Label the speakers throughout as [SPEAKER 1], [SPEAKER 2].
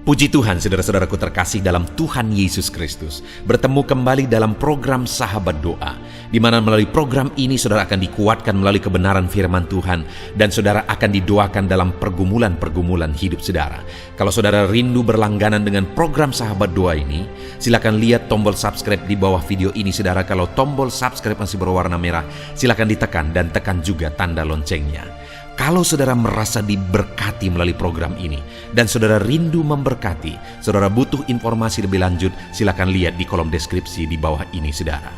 [SPEAKER 1] Puji Tuhan, saudara-saudaraku terkasih dalam Tuhan Yesus Kristus. Bertemu kembali dalam program Sahabat Doa, di mana melalui program ini saudara akan dikuatkan melalui kebenaran firman Tuhan, dan saudara akan didoakan dalam pergumulan-pergumulan hidup saudara. Kalau saudara rindu berlangganan dengan program Sahabat Doa ini, silakan lihat tombol subscribe di bawah video ini saudara. Kalau tombol subscribe masih berwarna merah, silakan ditekan dan tekan juga tanda loncengnya. Kalau saudara merasa diberkati melalui program ini dan saudara rindu memberkati, saudara butuh informasi lebih lanjut, silakan lihat di kolom deskripsi di bawah ini saudara.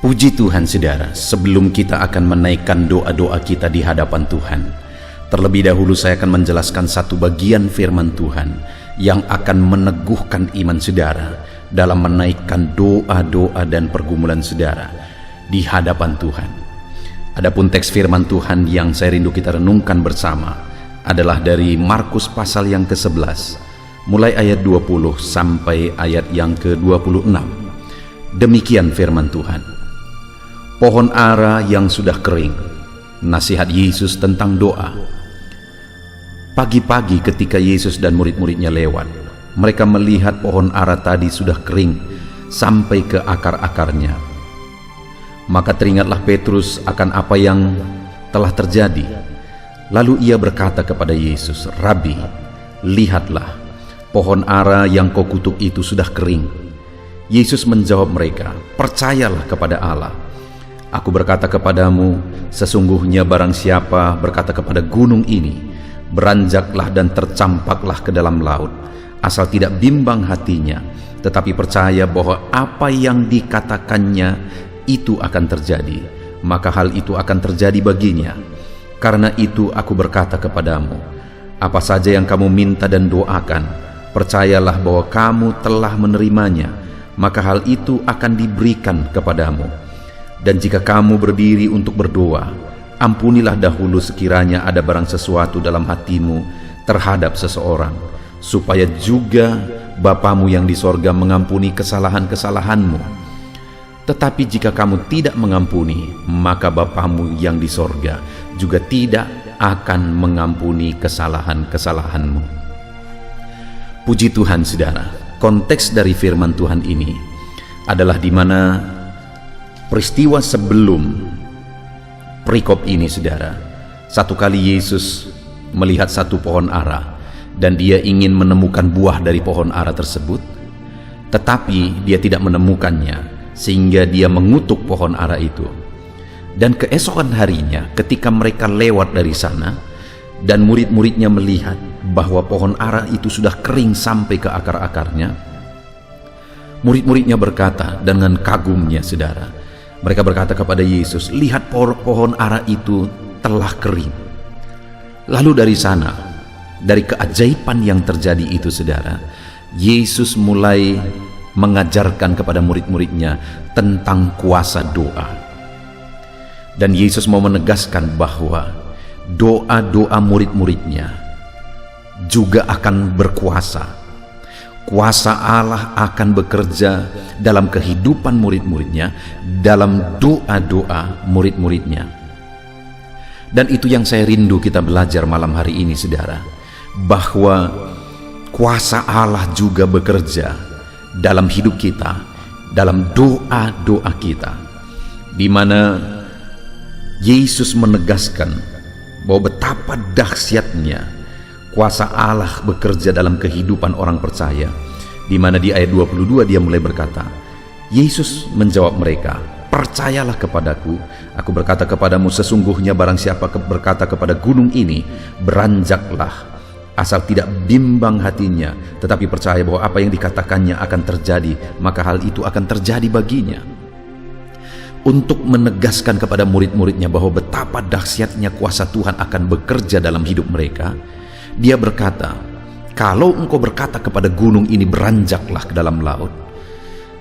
[SPEAKER 2] Puji Tuhan saudara, sebelum kita akan menaikkan doa-doa kita di hadapan Tuhan, terlebih dahulu saya akan menjelaskan satu bagian firman Tuhan yang akan meneguhkan iman saudara dalam menaikkan doa-doa dan pergumulan saudara di hadapan Tuhan. Adapun teks firman Tuhan yang saya rindu kita renungkan bersama adalah dari Markus pasal yang ke-11, mulai ayat 20 sampai ayat yang ke-26. Demikian firman Tuhan. Pohon ara yang sudah kering, nasihat Yesus tentang doa. Pagi-pagi ketika Yesus dan murid-muridnya lewat, mereka melihat pohon ara tadi sudah kering sampai ke akar-akarnya. Maka teringatlah Petrus akan apa yang telah terjadi. Lalu ia berkata kepada Yesus, "Rabi, lihatlah, pohon ara yang kau kutuk itu sudah kering." Yesus menjawab mereka, "Percayalah kepada Allah. Aku berkata kepadamu, sesungguhnya barang siapa berkata kepada gunung ini, beranjaklah dan tercampaklah ke dalam laut, asal tidak bimbang hatinya, tetapi percaya bahwa apa yang dikatakannya itu akan terjadi, maka hal itu akan terjadi baginya. Karena itu aku berkata kepadamu, apa saja yang kamu minta dan doakan, percayalah bahwa kamu telah menerimanya, maka hal itu akan diberikan kepadamu. Dan jika kamu berdiri untuk berdoa, ampunilah dahulu sekiranya ada barang sesuatu dalam hatimu terhadap seseorang, supaya juga Bapamu yang di sorga mengampuni kesalahan-kesalahanmu. Tetapi jika kamu tidak mengampuni, maka Bapamu yang di sorga juga tidak akan mengampuni kesalahan-kesalahanmu." Puji Tuhan saudara, konteks dari firman Tuhan ini adalah di mana peristiwa sebelum perikop ini saudara. Satu kali Yesus melihat satu pohon ara dan dia ingin menemukan buah dari pohon ara tersebut, tetapi dia tidak menemukannya, sehingga dia mengutuk pohon ara itu. Dan keesokan harinya ketika mereka lewat dari sana dan murid-muridnya melihat bahwa pohon ara itu sudah kering sampai ke akar-akarnya, murid-muridnya berkata dengan kagumnya saudara, mereka berkata kepada Yesus, "Lihat, pohon ara itu telah kering." Lalu dari sana, dari keajaiban yang terjadi itu saudara, Yesus mulai mengajarkan kepada murid-muridnya tentang kuasa doa. Dan Yesus mau menegaskan bahwa doa-doa murid-muridnya juga akan berkuasa. Kuasa Allah akan bekerja dalam kehidupan murid-muridnya, dalam doa-doa murid-muridnya. Dan itu yang saya rindu kita belajar malam hari ini saudara, bahwa kuasa Allah juga bekerja dalam hidup kita, dalam doa-doa kita, di mana Yesus menegaskan bahwa betapa dahsyatnya kuasa Allah bekerja dalam kehidupan orang percaya, di mana di ayat 22 dia mulai berkata, Yesus menjawab mereka, "Percayalah kepadaku, aku berkata kepadamu, sesungguhnya barang siapa berkata kepada gunung ini, beranjaklah, asal tidak bimbang hatinya, tetapi percaya bahwa apa yang dikatakannya akan terjadi, maka hal itu akan terjadi baginya." Untuk menegaskan kepada murid-muridnya bahwa betapa dahsyatnya kuasa Tuhan akan bekerja dalam hidup mereka, dia berkata, "Kalau engkau berkata kepada gunung ini, beranjaklah ke dalam laut,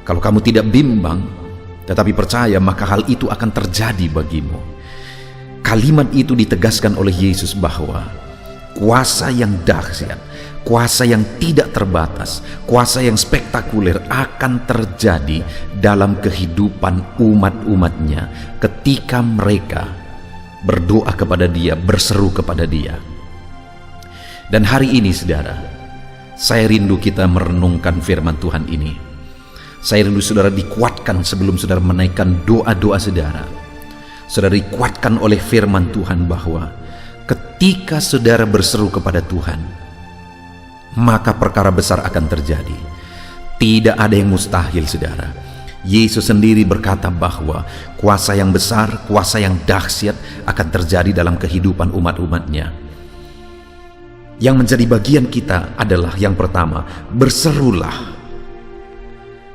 [SPEAKER 2] kalau kamu tidak bimbang tetapi percaya, maka hal itu akan terjadi bagimu." Kalimat itu ditegaskan oleh Yesus bahwa kuasa yang dahsyat, kuasa yang tidak terbatas, kuasa yang spektakuler akan terjadi dalam kehidupan umat-umatnya ketika mereka berdoa kepada Dia, berseru kepada Dia. Dan hari ini saudara, saya rindu kita merenungkan firman Tuhan ini. Saya rindu saudara dikuatkan sebelum saudara menaikkan doa-doa saudara. Saudara dikuatkan oleh firman Tuhan bahwa ketika saudara berseru kepada Tuhan, maka perkara besar akan terjadi. Tidak ada yang mustahil saudara. Yesus sendiri berkata bahwa kuasa yang besar, kuasa yang dahsyat akan terjadi dalam kehidupan umat-umatnya. Yang menjadi bagian kita adalah yang pertama, berserulah.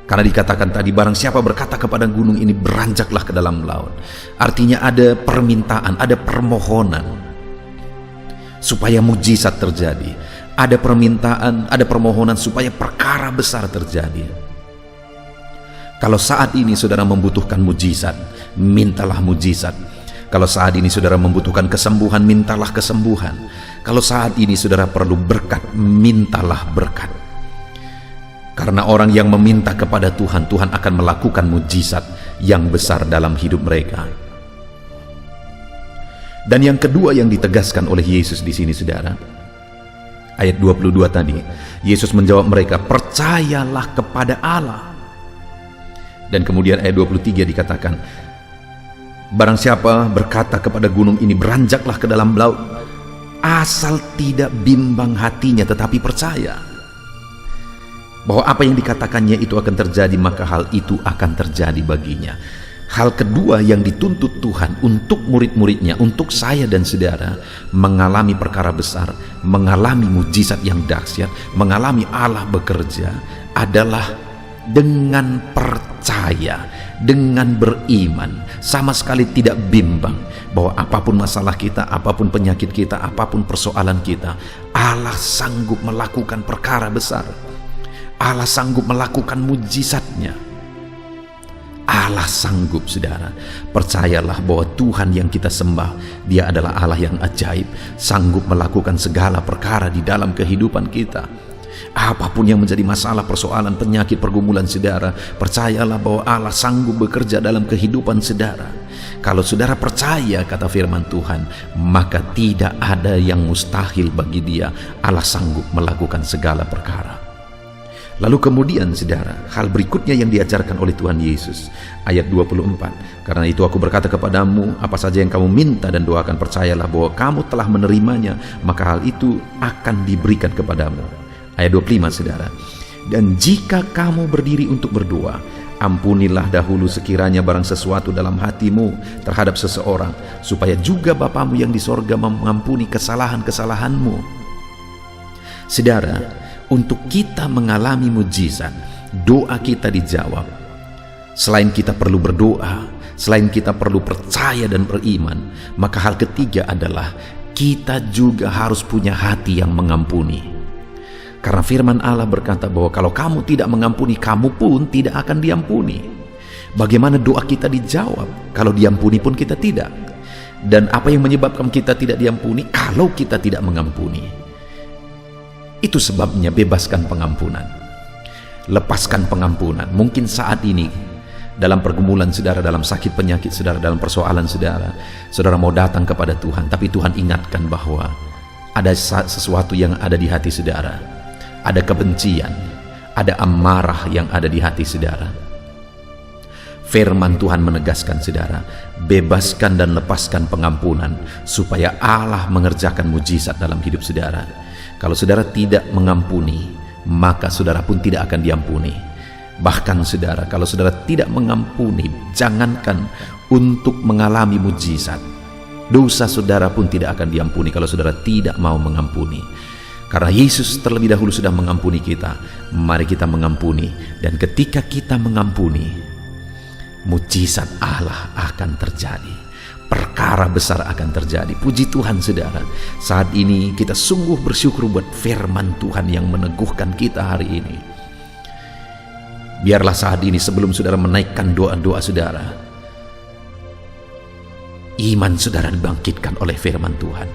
[SPEAKER 2] Karena dikatakan tadi, barang siapa berkata kepada gunung ini, beranjaklah ke dalam laut. Artinya ada permintaan, ada permohonan supaya mujizat terjadi. Ada permintaan, ada permohonan supaya perkara besar terjadi. Kalau saat ini saudara membutuhkan mujizat, mintalah mujizat. Kalau saat ini saudara membutuhkan kesembuhan, mintalah kesembuhan. Kalau saat ini saudara perlu berkat, mintalah berkat. Karena orang yang meminta kepada Tuhan, Tuhan akan melakukan mujizat yang besar dalam hidup mereka. Dan yang kedua yang ditegaskan oleh Yesus di sini saudara, ayat 22 tadi, Yesus menjawab mereka, percayalah kepada Allah. Dan kemudian ayat 23 dikatakan, barang siapa berkata kepada gunung ini, beranjaklah ke dalam laut, asal tidak bimbang hatinya tetapi percaya bahwa apa yang dikatakannya itu akan terjadi, maka hal itu akan terjadi baginya. Hal kedua yang dituntut Tuhan untuk murid-muridnya, untuk saya dan saudara, mengalami perkara besar, mengalami mujizat yang dahsyat, mengalami Allah bekerja, adalah dengan percaya, dengan beriman, sama sekali tidak bimbang bahwa apapun masalah kita, apapun penyakit kita, apapun persoalan kita, Allah sanggup melakukan perkara besar. Allah sanggup melakukan mujizatnya. Allah sanggup saudara. Percayalah bahwa Tuhan yang kita sembah, Dia adalah Allah yang ajaib, sanggup melakukan segala perkara di dalam kehidupan kita. Apapun yang menjadi masalah, persoalan, penyakit, pergumulan saudara, percayalah bahwa Allah sanggup bekerja dalam kehidupan saudara. Kalau saudara percaya kata firman Tuhan, maka tidak ada yang mustahil bagi Dia. Allah sanggup melakukan segala perkara. Lalu kemudian saudara, hal berikutnya yang diajarkan oleh Tuhan Yesus, ayat 24, karena itu aku berkata kepadamu, apa saja yang kamu minta dan doakan, percayalah bahwa kamu telah menerimanya, maka hal itu akan diberikan kepadamu. Ayat 25 saudara, dan jika kamu berdiri untuk berdoa, ampunilah dahulu sekiranya barang sesuatu dalam hatimu terhadap seseorang, supaya juga Bapamu yang di sorga mengampuni kesalahan-kesalahanmu. Saudara, untuk kita mengalami mujizat, doa kita dijawab. Selain kita perlu berdoa, selain kita perlu percaya dan beriman, maka hal ketiga adalah kita juga harus punya hati yang mengampuni. Karena firman Allah berkata bahwa kalau kamu tidak mengampuni, kamu pun tidak akan diampuni. Bagaimana doa kita dijawab kalau diampuni pun kita tidak? Dan apa yang menyebabkan kita tidak diampuni? Kalau kita tidak mengampuni. Itu sebabnya bebaskan pengampunan, lepaskan pengampunan. Mungkin saat ini dalam pergumulan saudara, dalam sakit penyakit saudara, dalam persoalan saudara, saudara mau datang kepada Tuhan, tapi Tuhan ingatkan bahwa ada sesuatu yang ada di hati saudara, ada kebencian, ada amarah yang ada di hati saudara. Firman Tuhan menegaskan saudara, bebaskan dan lepaskan pengampunan supaya Allah mengerjakan mujizat dalam hidup saudara. Kalau saudara tidak mengampuni, maka saudara pun tidak akan diampuni. Bahkan saudara, kalau saudara tidak mengampuni, jangankan untuk mengalami mujizat, dosa saudara pun tidak akan diampuni kalau saudara tidak mau mengampuni. Karena Yesus terlebih dahulu sudah mengampuni kita, mari kita mengampuni. Dan ketika kita mengampuni, mujizat Allah akan terjadi. Perkara besar akan terjadi. Puji Tuhan saudara, saat ini kita sungguh bersyukur buat firman Tuhan yang meneguhkan kita hari ini. Biarlah saat ini sebelum saudara menaikkan doa-doa saudara, iman saudara dibangkitkan oleh firman Tuhan.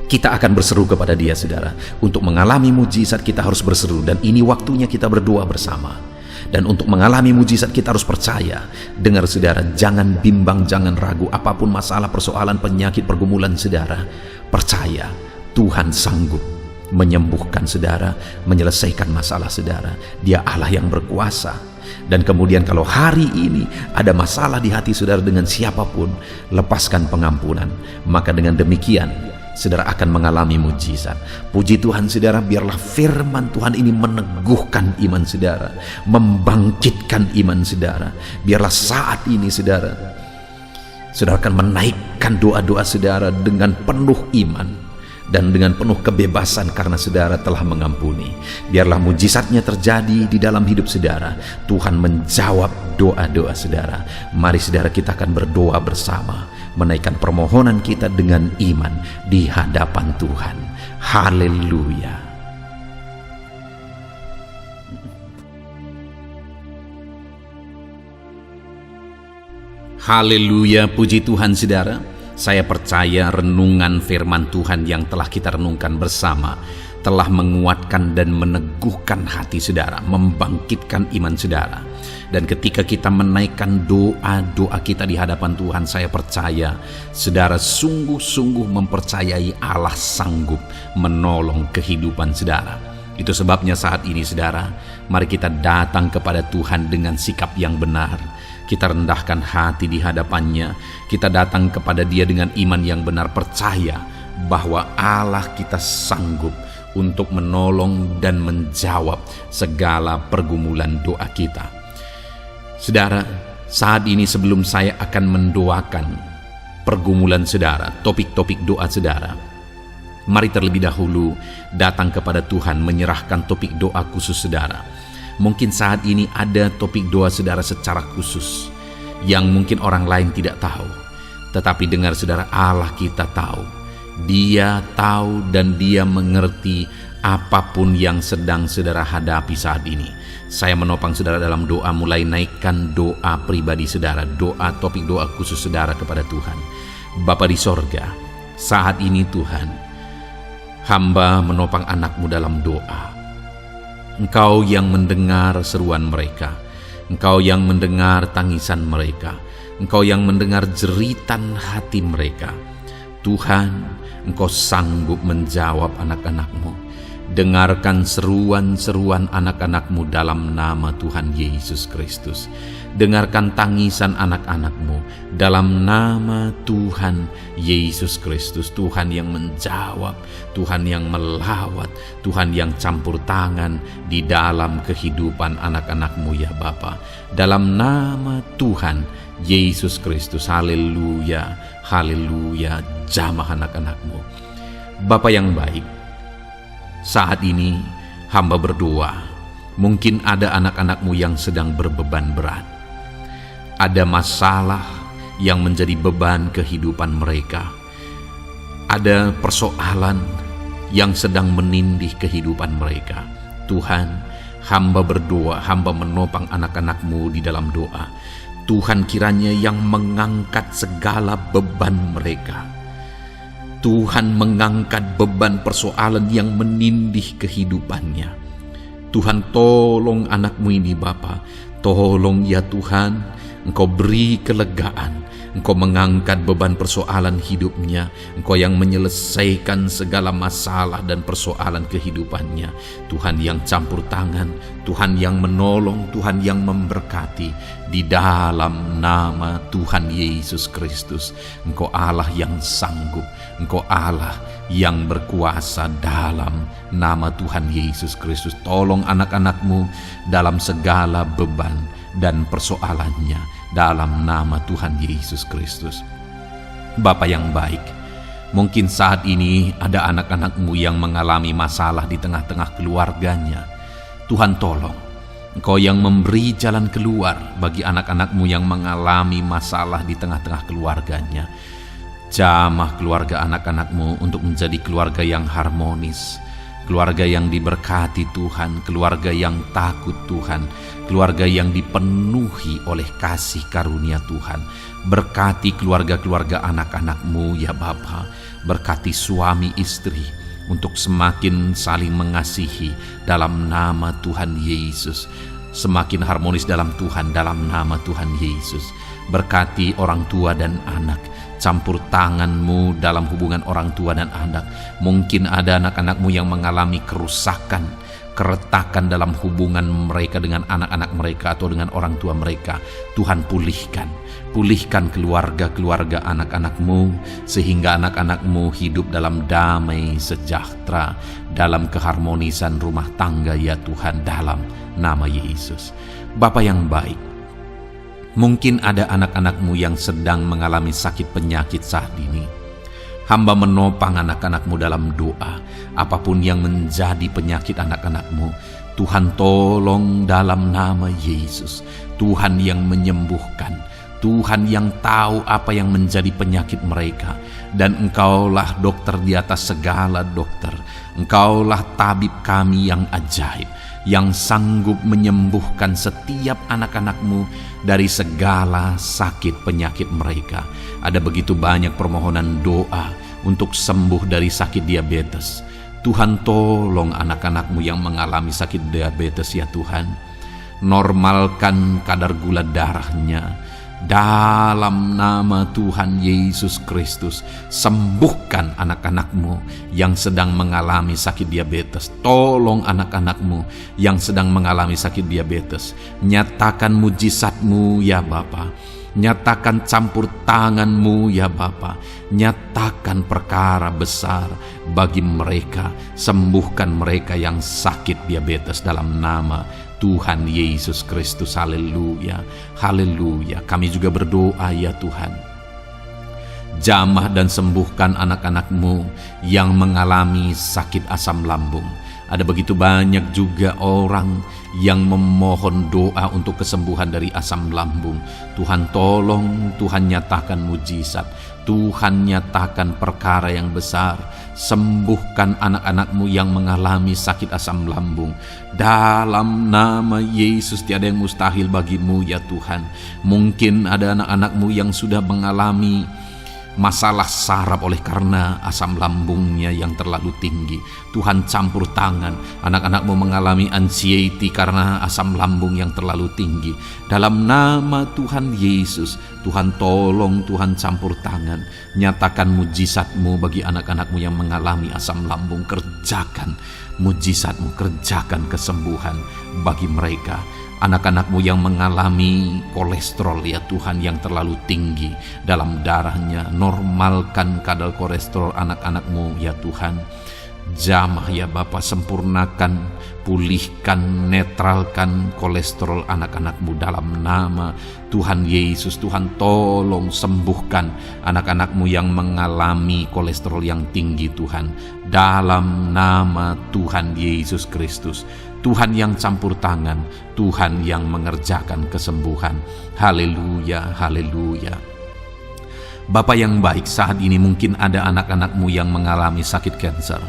[SPEAKER 2] Kita akan berseru kepada Dia saudara. Untuk mengalami mujizat kita harus berseru, dan ini waktunya kita berdoa bersama. Dan untuk mengalami mujizat kita harus percaya. Dengar saudara, jangan bimbang, jangan ragu. Apapun masalah, persoalan, penyakit, pergumulan saudara, percaya Tuhan sanggup menyembuhkan saudara, menyelesaikan masalah saudara. Dia Allah yang berkuasa. Dan kemudian kalau hari ini ada masalah di hati saudara dengan siapapun, lepaskan pengampunan. Maka dengan demikian saudara akan mengalami mujizat. Puji Tuhan saudara, biarlah firman Tuhan ini meneguhkan iman saudara, membangkitkan iman saudara. Biarlah saat ini saudara akan menaikkan doa-doa saudara dengan penuh iman dan dengan penuh kebebasan karena saudara telah mengampuni. Biarlah mujizatnya terjadi di dalam hidup saudara. Tuhan menjawab doa-doa saudara. Mari saudara, kita akan berdoa bersama, menaikkan permohonan kita dengan iman di hadapan Tuhan. Haleluya.
[SPEAKER 1] Haleluya, puji Tuhan saudara. Saya percaya renungan firman Tuhan yang telah kita renungkan bersama telah menguatkan dan meneguhkan hati saudara, membangkitkan iman saudara. Dan ketika kita menaikkan doa-doa kita di hadapan Tuhan, saya percaya saudara sungguh-sungguh mempercayai Allah sanggup menolong kehidupan saudara. Itu sebabnya saat ini saudara, mari kita datang kepada Tuhan dengan sikap yang benar. Kita rendahkan hati di hadapannya. Kita datang kepada Dia dengan iman yang benar, percaya bahwa Allah kita sanggup untuk menolong dan menjawab segala pergumulan doa kita. Saudara, saat ini sebelum saya akan mendoakan pergumulan saudara, topik-topik doa saudara, mari terlebih dahulu datang kepada Tuhan menyerahkan topik doa khusus saudara. Mungkin saat ini ada topik doa saudara secara khusus yang mungkin orang lain tidak tahu. Tetapi dengar saudara, Allah kita tahu. Dia tahu dan Dia mengerti apapun yang sedang saudara hadapi saat ini. Saya menopang saudara dalam doa, mulai naikkan doa pribadi saudara, doa topik doa khusus saudara kepada Tuhan. Bapa di sorga, saat ini Tuhan, hamba menopang anak-Mu dalam doa. Engkau yang mendengar seruan mereka, Engkau yang mendengar tangisan mereka, Engkau yang mendengar jeritan hati mereka. Tuhan, Engkau sanggup menjawab anak-anak-Mu. Dengarkan seruan-seruan anak-anak-Mu dalam nama Tuhan Yesus Kristus. Dengarkan tangisan anak-anak-Mu dalam nama Tuhan Yesus Kristus. Tuhan yang menjawab, Tuhan yang melawat, Tuhan yang campur tangan di dalam kehidupan anak-anak-Mu ya Bapa. Dalam nama Tuhan Yesus Kristus. Haleluya, haleluya. Jamah anak-anak-Mu. Bapa yang baik, saat ini hamba berdoa, mungkin ada anak-anak-Mu yang sedang berbeban berat. Ada masalah yang menjadi beban kehidupan mereka. Ada persoalan yang sedang menindih kehidupan mereka. Tuhan, hamba berdoa, hamba menopang anak-anak-Mu di dalam doa. Tuhan kiranya yang mengangkat segala beban mereka. Tuhan mengangkat beban persoalan yang menindih kehidupannya. Tuhan, tolong anak-Mu ini Bapa. Tolong ya Tuhan, Engkau beri kelegaan. Engkau mengangkat beban persoalan hidupnya. Engkau yang menyelesaikan segala masalah dan persoalan kehidupannya. Tuhan yang campur tangan, Tuhan yang menolong, Tuhan yang memberkati. Di dalam nama Tuhan Yesus Kristus, Engkau Allah yang sanggup, Engkau Allah yang berkuasa. Dalam nama Tuhan Yesus Kristus, tolong anak-anak-Mu dalam segala beban dan persoalannya dalam nama Tuhan Yesus Kristus. Bapa yang baik, mungkin saat ini ada anak-anak-Mu yang mengalami masalah di tengah-tengah keluarganya. Tuhan tolong, Engkau yang memberi jalan keluar bagi anak-anak-Mu yang mengalami masalah di tengah-tengah keluarganya. Jamah keluarga anak-anak-Mu untuk menjadi keluarga yang harmonis, keluarga yang diberkati Tuhan, keluarga yang takut Tuhan, keluarga yang dipenuhi oleh kasih karunia Tuhan. Berkati keluarga-keluarga anak-anak-Mu ya Bapa. Berkati suami istri untuk semakin saling mengasihi dalam nama Tuhan Yesus. Semakin harmonis dalam Tuhan dalam nama Tuhan Yesus. Berkati orang tua dan anak. campur tangan-Mu dalam hubungan orang tua dan anak. Mungkin ada anak-anak-Mu yang mengalami kerusakan, keretakan dalam hubungan mereka dengan anak-anak mereka atau dengan orang tua mereka. Tuhan, pulihkan keluarga-keluarga anak-anak-Mu, sehingga anak-anak-Mu hidup dalam damai sejahtera, dalam keharmonisan rumah tangga ya Tuhan, dalam nama Yesus. Bapa yang baik, mungkin ada anak-anak-Mu yang sedang mengalami sakit penyakit saat ini. Hamba menopang anak-anak-Mu dalam doa. Apapun yang menjadi penyakit anak-anak-Mu, Tuhan tolong dalam nama Yesus. Tuhan yang menyembuhkan, Tuhan yang tahu apa yang menjadi penyakit mereka. Dan Engkaulah dokter di atas segala dokter. Engkaulah tabib kami yang ajaib, yang sanggup menyembuhkan setiap anak-anak-Mu dari segala sakit penyakit mereka. Ada begitu banyak permohonan doa untuk sembuh dari sakit diabetes. Tuhan, tolong anak-anak-Mu yang mengalami sakit diabetes ya Tuhan. Normalkan kadar gula darahnya. Dalam nama Tuhan Yesus Kristus, sembuhkan anak-anak-Mu yang sedang mengalami sakit diabetes. Tolong anak-anak-Mu yang sedang mengalami sakit diabetes. Nyatakan mujizat-Mu ya Bapa. Nyatakan campur tangan-Mu ya Bapa. Nyatakan perkara besar bagi mereka. Sembuhkan mereka yang sakit diabetes dalam nama Tuhan Yesus Kristus. Haleluya, haleluya. Kami juga berdoa ya Tuhan, jamah dan sembuhkan anak-anak-Mu yang mengalami sakit asam lambung. Ada begitu banyak juga orang yang memohon doa untuk kesembuhan dari asam lambung. Tuhan tolong, Tuhan nyatakan mujizat, Tuhan nyatakan perkara yang besar. Sembuhkan anak-anak-Mu yang mengalami sakit asam lambung. Dalam nama Yesus, tiada yang mustahil bagi-Mu ya Tuhan. Mungkin ada anak-anak-Mu yang sudah mengalami masalah saraf oleh karena asam lambungnya yang terlalu tinggi. Tuhan, campur tangan. Anak-anak-Mu mengalami anxiety karena asam lambung yang terlalu tinggi. Dalam nama Tuhan Yesus, Tuhan tolong, Tuhan campur tangan. Nyatakan mujizat-Mu bagi anak-anak-Mu yang mengalami asam lambung. Kerjakan mujizat-Mu, kerjakan kesembuhan bagi mereka. Anak-anak-Mu yang mengalami kolesterol ya Tuhan yang terlalu tinggi dalam darahnya, normalkan kadar kolesterol anak-anak-Mu ya Tuhan. Jamah ya Bapa, sempurnakan, pulihkan, netralkan kolesterol anak-anak-Mu dalam nama Tuhan Yesus. Tuhan tolong sembuhkan anak-anak-Mu yang mengalami kolesterol yang tinggi Tuhan, dalam nama Tuhan Yesus Kristus. Tuhan yang campur tangan, Tuhan yang mengerjakan kesembuhan. Haleluya, haleluya. Bapa yang baik, saat ini mungkin ada anak-anak-Mu yang mengalami sakit kanker.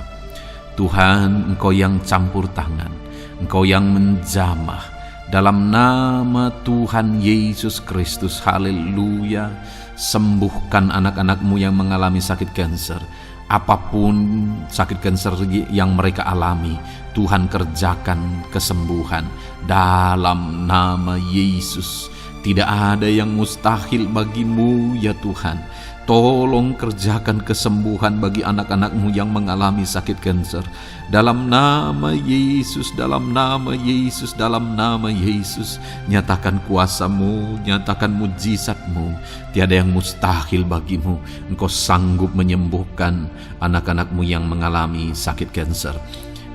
[SPEAKER 1] Tuhan, Engkau yang campur tangan, Engkau yang menjamah. Dalam nama Tuhan Yesus Kristus, haleluya. Sembuhkan anak-anak-Mu yang mengalami sakit kanker. Apapun sakit kanker yang mereka alami, Tuhan kerjakan kesembuhan dalam nama Yesus. Tidak ada yang mustahil bagi-Mu ya Tuhan. Tolong kerjakan kesembuhan bagi anak-anak-Mu yang mengalami sakit kanker. Dalam nama Yesus, dalam nama Yesus, dalam nama Yesus. Nyatakan kuasa-Mu, nyatakan mujizat-Mu. Tiada yang mustahil bagi-Mu. Engkau sanggup menyembuhkan anak-anak-Mu yang mengalami sakit kanker.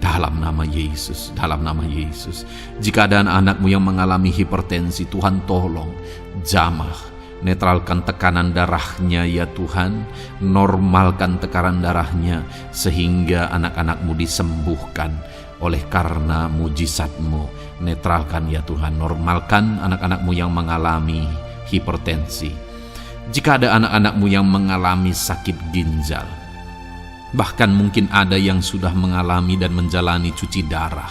[SPEAKER 1] Dalam nama Yesus, dalam nama Yesus. Jika ada anak-anak-Mu yang mengalami hipertensi, Tuhan tolong jamah, netralkan tekanan darahnya ya Tuhan. Normalkan tekanan darahnya sehingga anak-anak-Mu disembuhkan oleh karena mujizat-Mu. Netralkan ya Tuhan, normalkan anak-anak-Mu yang mengalami hipertensi. Jika ada anak-anak-Mu yang mengalami sakit ginjal, bahkan mungkin ada yang sudah mengalami dan menjalani cuci darah,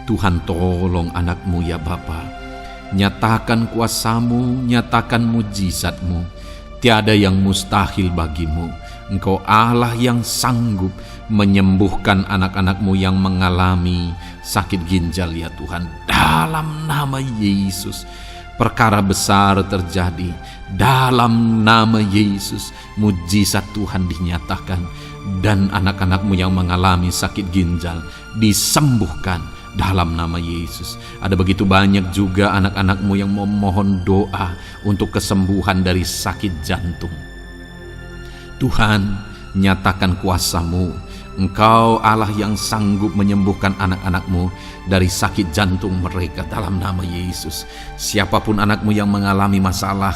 [SPEAKER 1] Tuhan tolong anak-Mu ya Bapa. Nyatakan kuasa-Mu, nyatakan mujizat-Mu. Tiada yang mustahil bagi-Mu. Engkau Allah yang sanggup menyembuhkan anak-anak-Mu yang mengalami sakit ginjal ya Tuhan. Dalam nama Yesus, Perkara besar terjadi dalam nama Yesus. Mujizat Tuhan dinyatakan, dan anak-anak-Mu yang mengalami sakit ginjal disembuhkan dalam nama Yesus. Ada begitu banyak juga anak-anak-Mu yang memohon doa untuk kesembuhan dari sakit jantung. Tuhan, nyatakan kuasa-Mu. Engkau Allah yang sanggup menyembuhkan anak-anak-Mu dari sakit jantung mereka dalam nama Yesus. Siapapun anak-Mu yang mengalami masalah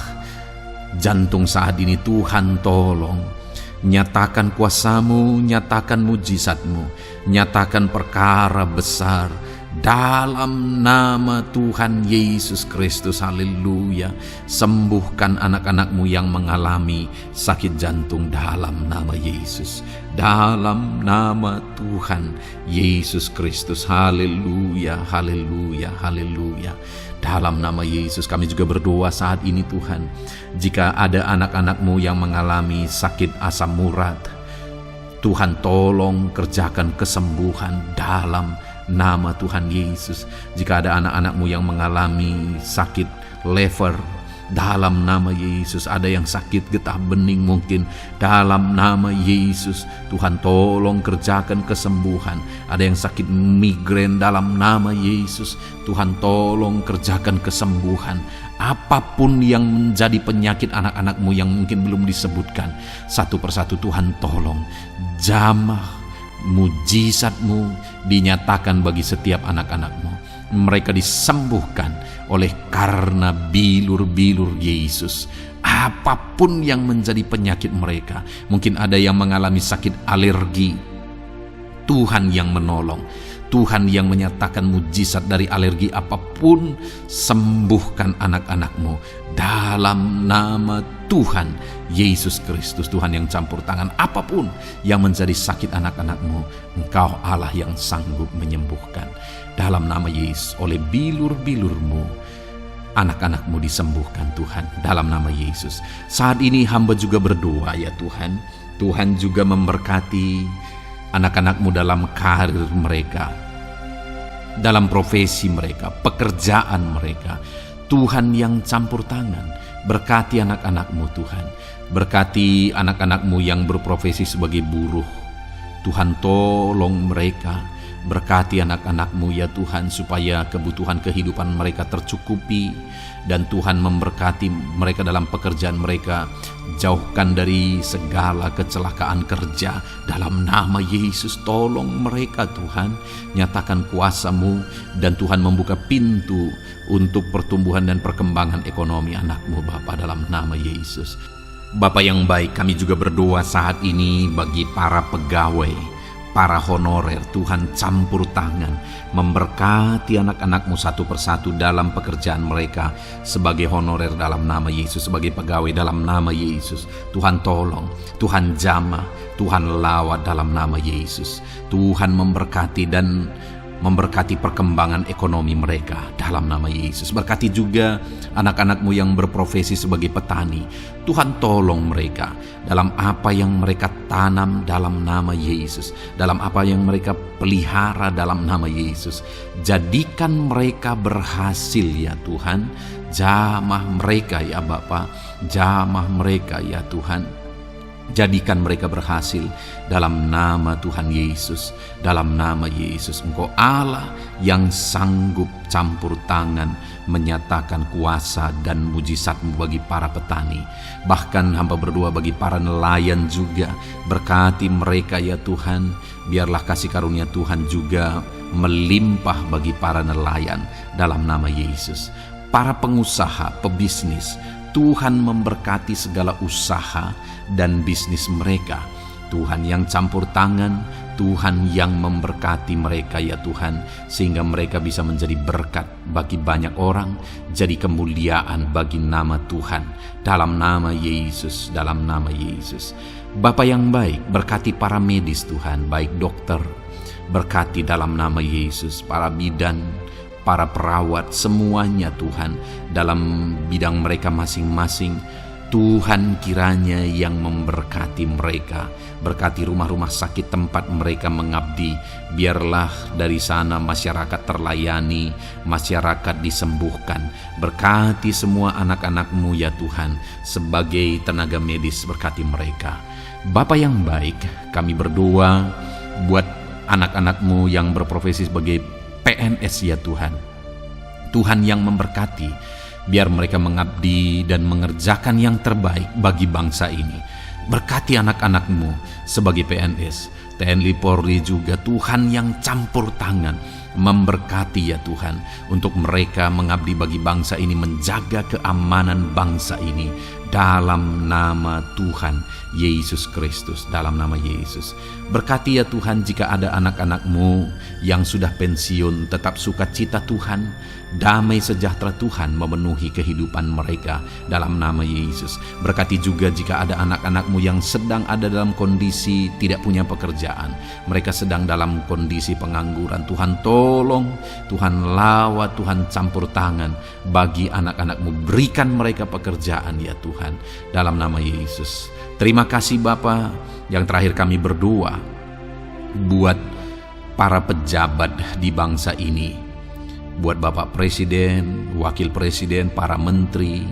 [SPEAKER 1] jantung saat ini, Tuhan tolong. Nyatakan kuasa-Mu, nyatakan mujizat-Mu, nyatakan perkara besar dalam nama Tuhan Yesus Kristus. Haleluya. Sembuhkan anak-anak-Mu yang mengalami sakit jantung dalam nama Yesus, dalam nama Tuhan Yesus Kristus. Haleluya, haleluya, haleluya. Dalam nama Yesus kami juga berdoa saat ini Tuhan, jika ada anak-anak-Mu yang mengalami sakit asam urat, Tuhan tolong kerjakan kesembuhan dalam nama Tuhan Yesus. Jika ada anak-anak-Mu yang mengalami sakit liver, dalam nama Yesus. Ada yang sakit getah bening mungkin, dalam nama Yesus Tuhan tolong kerjakan kesembuhan. Ada yang sakit migrain, dalam nama Yesus Tuhan tolong kerjakan kesembuhan. Apapun yang menjadi penyakit anak-anak-Mu yang mungkin belum disebutkan, satu persatu Tuhan tolong. Jamah mujizat-Mu dinyatakan bagi setiap anak-anak-Mu. Mereka disembuhkan oleh karena bilur-bilur Yesus. Apapun yang menjadi penyakit mereka, mungkin ada yang mengalami sakit alergi, Tuhan yang menolong, Tuhan yang menyatakan mujizat dari alergi apapun. Sembuhkan anak-anak-Mu dalam nama Tuhan Yesus Kristus. Tuhan yang campur tangan apapun yang menjadi sakit anak-anak-Mu, Engkau Allah yang sanggup menyembuhkan. Dalam nama Yesus, oleh bilur-bilur-Mu anak-anak-Mu disembuhkan Tuhan, dalam nama Yesus. Saat ini hamba juga berdoa ya Tuhan, Tuhan juga memberkati anak-anak-Mu dalam karir mereka, dalam profesi mereka, pekerjaan mereka. Tuhan yang campur tangan, berkati anak-anak-Mu Tuhan. Berkati anak-anak-Mu yang berprofesi sebagai buruh, Tuhan tolong mereka. Berkati anak-anak-Mu ya Tuhan, supaya kebutuhan kehidupan mereka tercukupi, dan Tuhan memberkati mereka dalam pekerjaan mereka. Jauhkan dari segala kecelakaan kerja dalam nama Yesus. Tolong mereka Tuhan, nyatakan kuasa-Mu, dan Tuhan membuka pintu untuk pertumbuhan dan perkembangan ekonomi anak-Mu Bapa, dalam nama Yesus. Bapa yang baik, kami juga berdoa saat ini bagi para pegawai, para honorer. Tuhan campur tangan, memberkati anak-anak-Mu satu persatu dalam pekerjaan mereka sebagai honorer dalam nama Yesus, sebagai pegawai dalam nama Yesus. Tuhan tolong, Tuhan jamah, Tuhan lawat dalam nama Yesus. Tuhan memberkati dan memberkati perkembangan ekonomi mereka dalam nama Yesus. Berkati juga anak-anak-Mu yang berprofesi sebagai petani. Tuhan tolong mereka dalam apa yang mereka tanam dalam nama Yesus, dalam apa yang mereka pelihara dalam nama Yesus. Jadikan mereka berhasil ya Tuhan. Jamah mereka ya Bapa, jamah mereka ya Tuhan. Jadikan mereka berhasil dalam nama Tuhan Yesus, dalam nama Yesus. Engkau Allah yang sanggup campur tangan, menyatakan kuasa dan mujizat-Mu bagi para petani. Bahkan hamba berdoa bagi para nelayan juga. Berkati mereka ya Tuhan. Biarlah kasih karunia Tuhan juga melimpah bagi para nelayan dalam nama Yesus. Para pengusaha, pebisnis, Tuhan memberkati segala usaha dan bisnis mereka. Tuhan yang campur tangan, Tuhan yang memberkati mereka ya Tuhan, sehingga mereka bisa menjadi berkat bagi banyak orang, jadi kemuliaan bagi nama Tuhan, dalam nama Yesus, dalam nama Yesus. Bapa yang baik, berkati para medis Tuhan, baik dokter, berkati dalam nama Yesus, para bidan, para perawat, semuanya Tuhan, dalam bidang mereka masing-masing. Tuhan kiranya yang memberkati mereka, berkati rumah-rumah sakit tempat mereka mengabdi. Biarlah dari sana masyarakat terlayani, masyarakat disembuhkan. Berkati semua anak-anak-Mu ya Tuhan, sebagai tenaga medis berkati mereka. Bapa yang baik, kami berdoa buat anak-anak-Mu yang berprofesi sebagai PNS ya Tuhan. Tuhan yang memberkati, biar mereka mengabdi dan mengerjakan yang terbaik bagi bangsa ini. Berkati anak-anak-Mu sebagai PNS, TNI Polri juga, Tuhan yang campur tangan, memberkati ya Tuhan, untuk mereka mengabdi bagi bangsa ini, menjaga keamanan bangsa ini, dalam nama Tuhan Yesus Kristus, dalam nama Yesus. Berkati ya Tuhan, jika ada anak-anak-Mu yang sudah pensiun, tetap sukacita Tuhan, damai sejahtera Tuhan memenuhi kehidupan mereka, dalam nama Yesus. Berkati juga jika ada anak-anak-Mu yang sedang ada dalam kondisi tidak punya pekerjaan, mereka sedang dalam kondisi pengangguran. Tuhan tolong, Tuhan lawat, Tuhan campur tangan bagi anak-anak-Mu, berikan mereka pekerjaan ya Tuhan, dalam nama Yesus. Terima kasih Bapa. Yang terakhir kami berdoa buat para pejabat di bangsa ini, buat Bapak Presiden, Wakil Presiden, para menteri,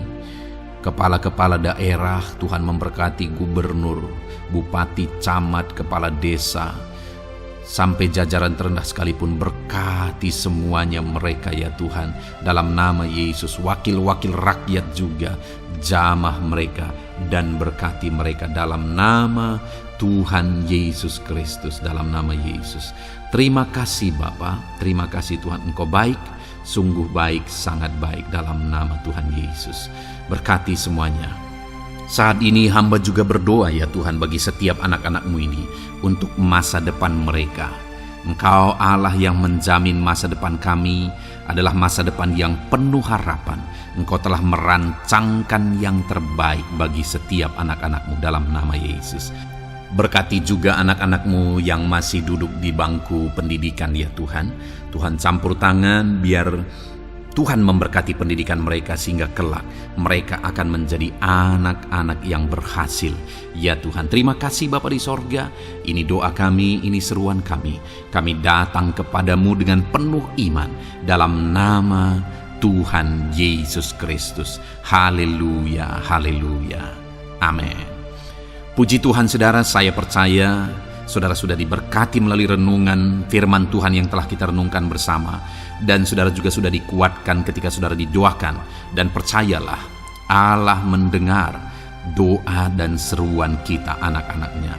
[SPEAKER 1] kepala-kepala daerah. Tuhan memberkati gubernur, bupati, camat, kepala desa, sampai jajaran terendah sekalipun. Berkati semuanya mereka ya Tuhan, dalam nama Yesus. Wakil-wakil rakyat juga, jamah mereka dan berkati mereka dalam nama Tuhan Yesus Kristus, dalam nama Yesus. Terima kasih Bapa, terima kasih Tuhan, Engkau baik, sungguh baik, sangat baik, dalam nama Tuhan Yesus. Berkati semuanya. Saat ini hamba juga berdoa ya Tuhan bagi setiap anak-anak-Mu ini, untuk masa depan mereka. Engkau Allah yang menjamin masa depan kami adalah masa depan yang penuh harapan. Engkau telah merancangkan yang terbaik bagi setiap anak-anak-Mu, dalam nama Yesus. Berkati juga anak-anak-Mu yang masih duduk di bangku pendidikan ya Tuhan. Tuhan campur tangan, biar Tuhan memberkati pendidikan mereka, sehingga kelak mereka akan menjadi anak-anak yang berhasil ya Tuhan. Terima kasih Bapa di sorga. Ini doa kami, ini seruan kami. Kami datang kepadamu dengan penuh iman, dalam nama Tuhan Yesus Kristus. Haleluya, haleluya, amin. Puji Tuhan saudara, saya percaya saudara sudah diberkati melalui renungan firman Tuhan yang telah kita renungkan bersama. Dan saudara juga sudah dikuatkan ketika saudara didoakan. Dan percayalah, Allah mendengar doa dan seruan kita, anak-anaknya.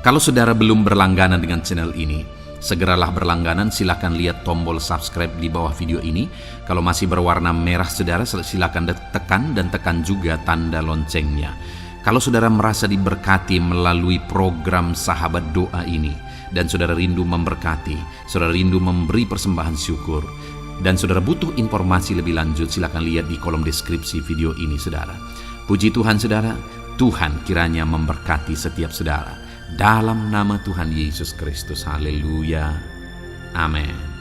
[SPEAKER 1] Kalau saudara belum berlangganan dengan channel ini, segeralah berlangganan. Silakan lihat tombol subscribe di bawah video ini. Kalau masih berwarna merah saudara, silakan tekan, dan tekan juga tanda loncengnya. Kalau saudara merasa diberkati melalui program Sahabat Doa ini, dan saudara rindu memberkati, saudara rindu memberi persembahan syukur, dan saudara butuh informasi lebih lanjut, silakan lihat di kolom deskripsi video ini saudara. Puji Tuhan saudara, Tuhan kiranya memberkati setiap saudara, dalam nama Tuhan Yesus Kristus. Haleluya, amin.